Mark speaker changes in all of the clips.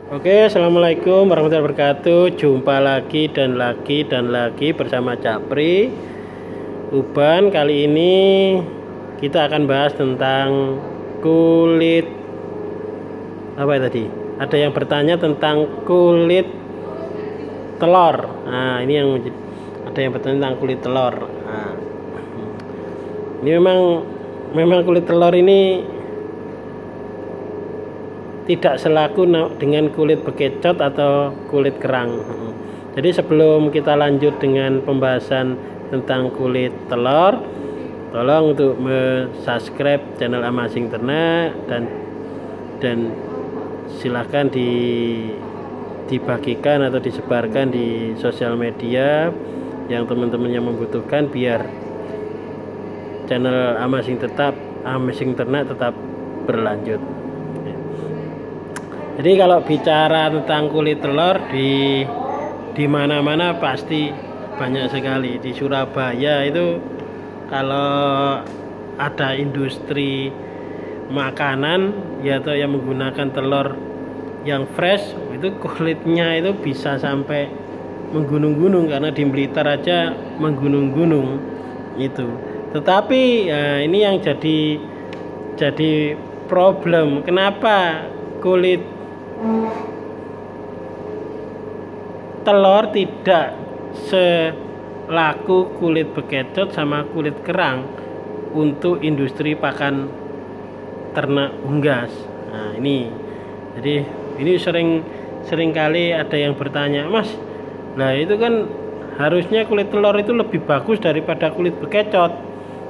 Speaker 1: Oke, assalamualaikum warahmatullahi wabarakatuh. Jumpa lagi dan lagi bersama Capri Uban. Kali ini kita akan bahas tentang kulit apa tadi? Ada yang bertanya tentang kulit telur. Nah, ini yang ada yang bertanya tentang kulit telur. Nah, ini memang kulit telur ini tidak selaku dengan kulit bekecot atau kulit kerang. Jadi sebelum kita lanjut dengan pembahasan tentang kulit telur, tolong untuk subscribe channel Amazing Ternak dan silahkan dibagikan atau disebarkan di sosial media yang teman-teman yang membutuhkan, biar channel Amazing Ternak tetap berlanjut. Jadi kalau bicara tentang kulit telur di mana-mana pasti banyak sekali. Di Surabaya itu kalau ada industri makanan ya, atau yang menggunakan telur yang fresh, itu kulitnya itu bisa sampai menggunung-gunung, karena di Blitar aja menggunung-gunung itu. Tetapi ya, ini yang jadi problem. Kenapa kulit telur tidak selaku kulit bekecot sama kulit kerang untuk industri pakan ternak unggas? Nah, jadi ini sering kali ada yang bertanya, Mas, nah itu kan harusnya kulit telur itu lebih bagus daripada kulit bekecot,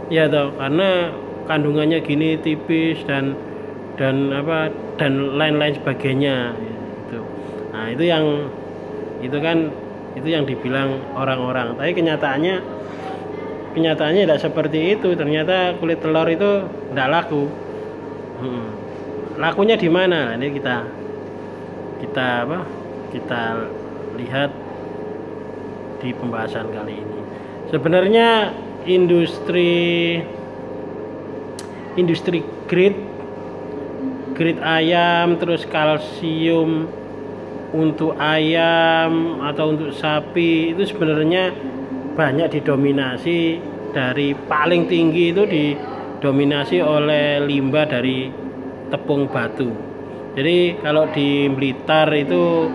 Speaker 1: ya toh, karena kandungannya gini tipis dan lain-lain sebagainya itu. Nah, itu yang dibilang orang-orang, tapi kenyataannya tidak seperti itu. Ternyata kulit telur itu tidak laku. Lakunya di mana? Nah, ini kita lihat di pembahasan kali ini. Sebenarnya industri grade ayam, terus kalsium untuk ayam atau untuk sapi, itu sebenarnya banyak didominasi dari paling tinggi itu didominasi oleh limbah dari tepung batu. Jadi kalau di Blitar itu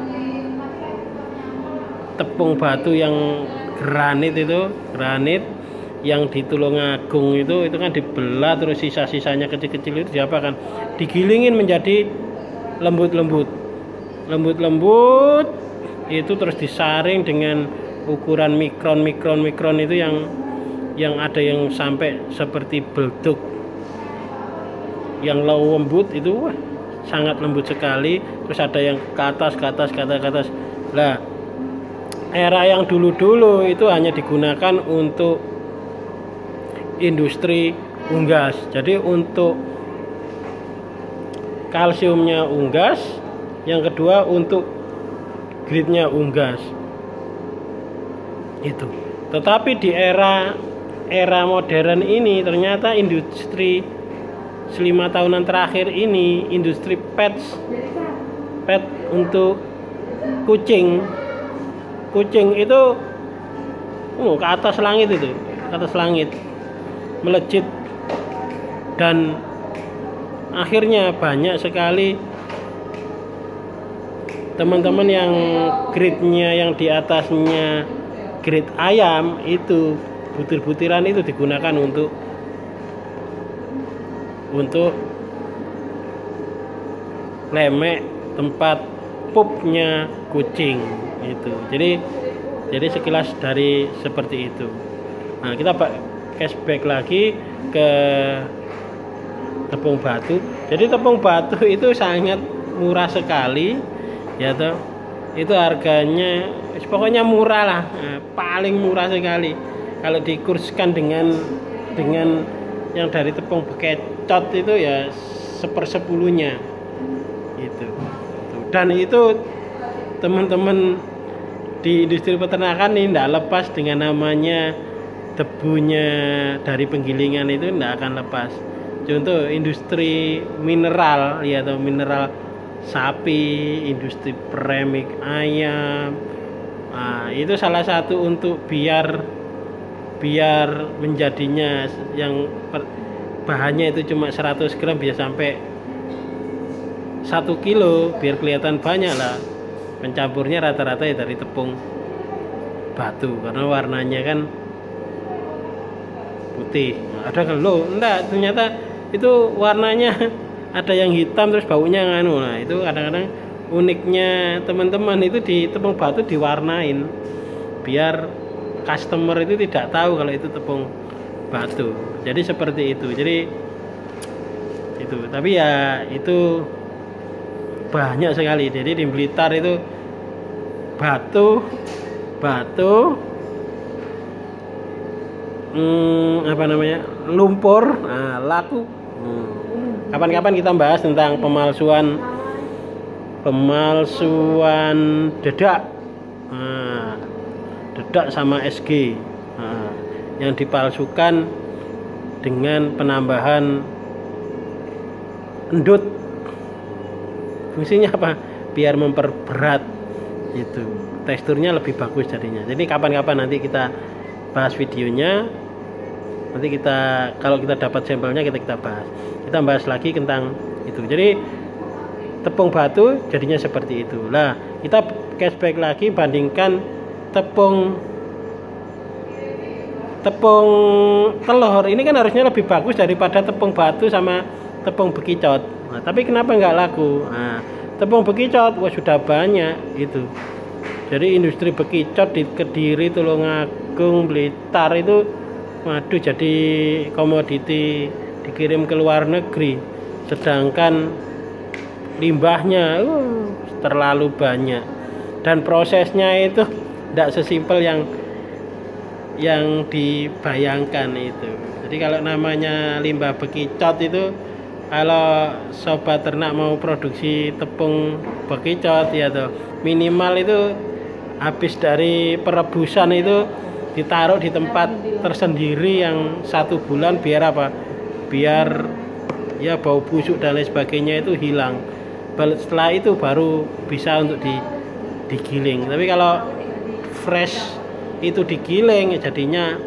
Speaker 1: tepung batu yang granit yang di Tulungagung itu kan dibelah, terus sisa-sisanya kecil-kecil itu diapakan? Digilingin menjadi lembut itu, terus disaring dengan ukuran mikron itu yang ada yang sampai seperti belduk yang lembut itu, wah, sangat lembut sekali. Terus ada yang ke atas. Lah, era yang dulu itu hanya digunakan untuk industri unggas. Jadi untuk kalsiumnya unggas, yang kedua untuk grade-nya unggas itu. Tetapi di era modern ini ternyata industri 5 tahunan terakhir ini, industri pet untuk kucing itu ke atas langit melejit, dan akhirnya banyak sekali teman-teman yang grade-nya yang di atasnya grade ayam itu, butir-butiran itu digunakan untuk lemek tempat pupnya kucing itu. Jadi sekilas dari seperti itu. Nah, kita cashback lagi ke tepung batu. Jadi tepung batu itu sangat murah sekali, ya toh. Itu harganya pokoknya murah lah, paling murah sekali. Kalau dikurskan dengan yang dari tepung bekecot itu ya 1/10-nya itu. Dan itu teman-teman di industri peternakan ini tidak lepas dengan namanya debunya dari penggilingan, itu tidak akan lepas. Contoh industri mineral, ya, atau mineral sapi, industri premik ayam. Nah, itu salah satu untuk biar menjadinya yang bahannya itu cuma 100 gram bisa sampai 1 kilo, biar kelihatan banyak lah. Pencampurnya rata-rata ya dari tepung batu, karena warnanya kan putih. Ada kan lo, enggak, ternyata itu warnanya ada yang hitam terus baunya nganu. Nah itu kadang-kadang uniknya teman-teman itu di tepung batu diwarnain biar customer itu tidak tahu kalau itu tepung batu. Jadi seperti itu. Jadi itu, tapi ya itu banyak sekali. Jadi di Blitar itu batu apa namanya, lumpur, nah, laku. Kapan-kapan kita bahas tentang pemalsuan dedak, nah, dedak sama SG, nah, yang dipalsukan dengan penambahan endut. Fungsinya apa? Biar memperberat itu, teksturnya lebih bagus jadinya. Jadi kapan-kapan nanti kita bahas videonya. Nanti kita, kalau kita dapat sampelnya, kita bahas. Kita bahas lagi tentang itu. Jadi tepung batu jadinya seperti itu. Nah, kita cashback lagi, bandingkan tepung telur ini kan harusnya lebih bagus daripada tepung batu sama tepung bekicot. Nah, tapi kenapa nggak laku? Nah, tepung bekicot wah sudah banyak itu. Jadi industri bekicot di Kediri, Tulungagung, Blitar itu waduh jadi komoditi, dikirim ke luar negeri. Sedangkan limbahnya terlalu banyak dan prosesnya itu tidak sesimpel yang dibayangkan itu. Jadi kalau namanya limbah bekicot itu, kalau sobat ternak mau produksi tepung bekicot ya tuh, minimal itu habis dari perebusan itu ditaruh di tempat tersendiri yang 1 bulan, biar apa? Biar ya bau busuk dan lain sebagainya itu hilang. Setelah itu baru bisa untuk digiling. Tapi kalau fresh itu digiling jadinya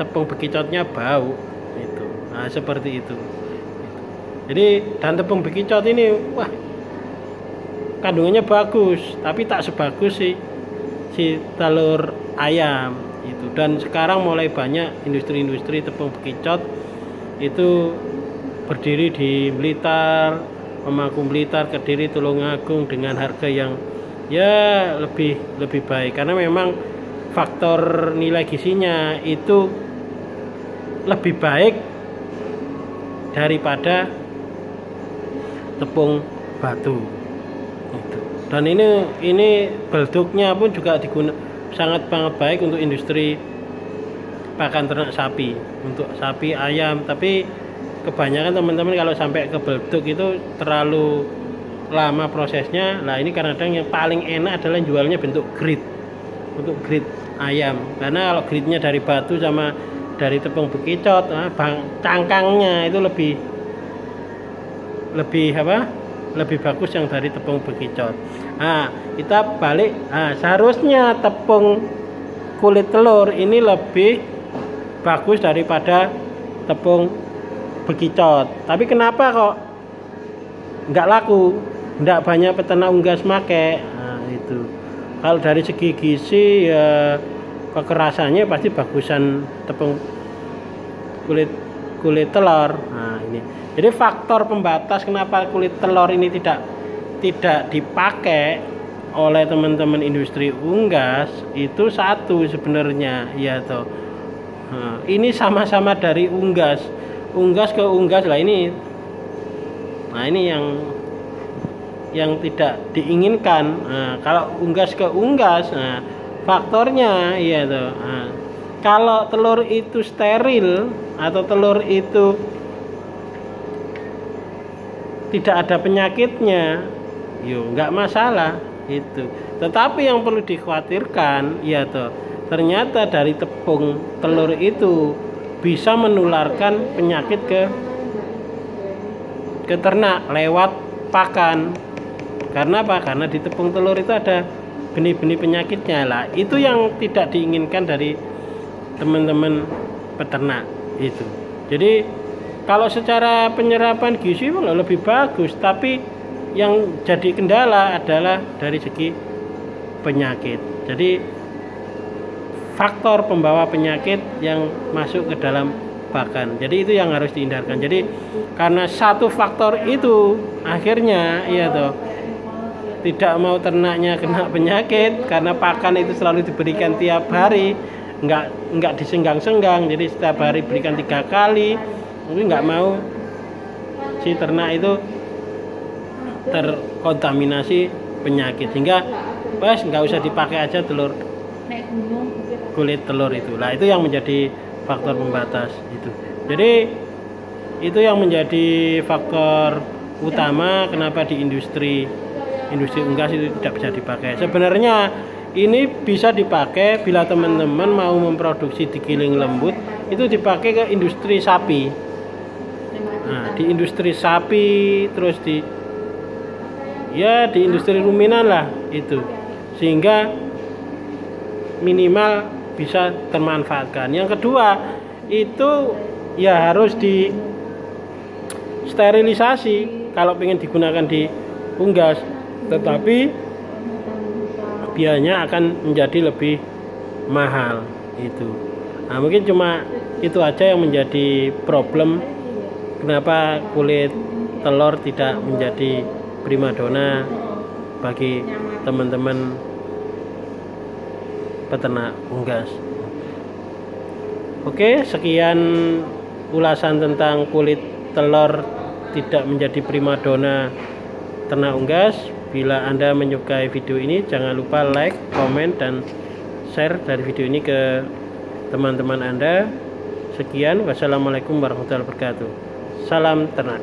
Speaker 1: tepung bekicotnya bau itu. Nah, seperti itu. Jadi dan tepung bekicot ini wah kandungannya bagus, tapi tak sebagus si telur ayam itu. Dan sekarang mulai banyak industri-industri tepung bekicot itu berdiri di Blitar, Pemakum Blitar, Kediri, Tulungagung dengan harga yang ya lebih baik, karena memang faktor nilai gizinya itu lebih baik daripada tepung batu itu. Dan ini belduknya pun juga sangat baik untuk industri pakan ternak sapi, untuk sapi, ayam. Tapi kebanyakan teman-teman kalau sampai ke belduk itu terlalu lama prosesnya. Nah ini kadang-kadang yang paling enak adalah jualnya bentuk grade, untuk grade ayam, karena kalau grade-nya dari batu sama dari tepung bekicot, cangkangnya itu lebih bagus yang dari tepung bekicot. Nah kita balik, seharusnya tepung kulit telur ini lebih bagus daripada tepung bekicot. Tapi kenapa kok nggak laku, nggak banyak peternak unggas make? Nah itu kalau dari segi gizi ya kekerasannya pasti bagusan tepung kulit telur. Nah ini jadi faktor pembatas kenapa kulit telur ini tidak dipakai oleh teman-teman industri unggas itu satu sebenarnya ya toh. Nah, ini sama-sama dari unggas ke unggas lah ini. Nah ini yang tidak diinginkan. Nah, kalau unggas ke unggas, nah, faktornya ya toh. Nah, kalau telur itu steril atau telur itu tidak ada penyakitnya, nggak masalah itu. Tetapi yang perlu dikhawatirkan ya toh, ternyata dari tepung telur itu bisa menularkan penyakit ke ternak lewat pakan. Karena apa? Karena di tepung telur itu ada benih-benih penyakitnya lah. Itu yang tidak diinginkan dari teman-teman peternak itu. Jadi kalau secara penyerapan gizi lebih bagus, tapi yang jadi kendala adalah dari segi penyakit. Jadi faktor pembawa penyakit yang masuk ke dalam pakan. Jadi itu yang harus dihindarkan. Jadi karena satu faktor itu akhirnya tidak mau ternaknya kena penyakit karena pakan itu selalu diberikan tiap hari, nggak disenggang-senggang. Jadi setiap hari berikan 3 kali. Mungkin nggak mau si ternak itu terkontaminasi penyakit, sehingga nggak usah dipakai aja telur kulit telur itu. Nah, itu yang menjadi faktor pembatas itu. Jadi itu yang menjadi faktor utama kenapa di industri unggas itu tidak bisa dipakai. Sebenarnya ini bisa dipakai bila teman-teman mau memproduksi digiling lembut, itu dipakai ke industri sapi. Nah, di industri sapi, terus di industri ruminan lah itu, sehingga minimal bisa termanfaatkan. Yang kedua itu harus di sterilisasi kalau ingin digunakan di unggas, tetapi biayanya akan menjadi lebih mahal itu. Nah, mungkin cuma itu aja yang menjadi problem kenapa kulit telur tidak menjadi primadona bagi teman-teman peternak unggas. Oke, sekian ulasan tentang kulit telur tidak menjadi primadona ternak unggas. Bila Anda menyukai video ini, jangan lupa like, komen, dan share dari video ini ke teman-teman Anda. Sekian, wassalamualaikum warahmatullahi wabarakatuh. Salam ternak.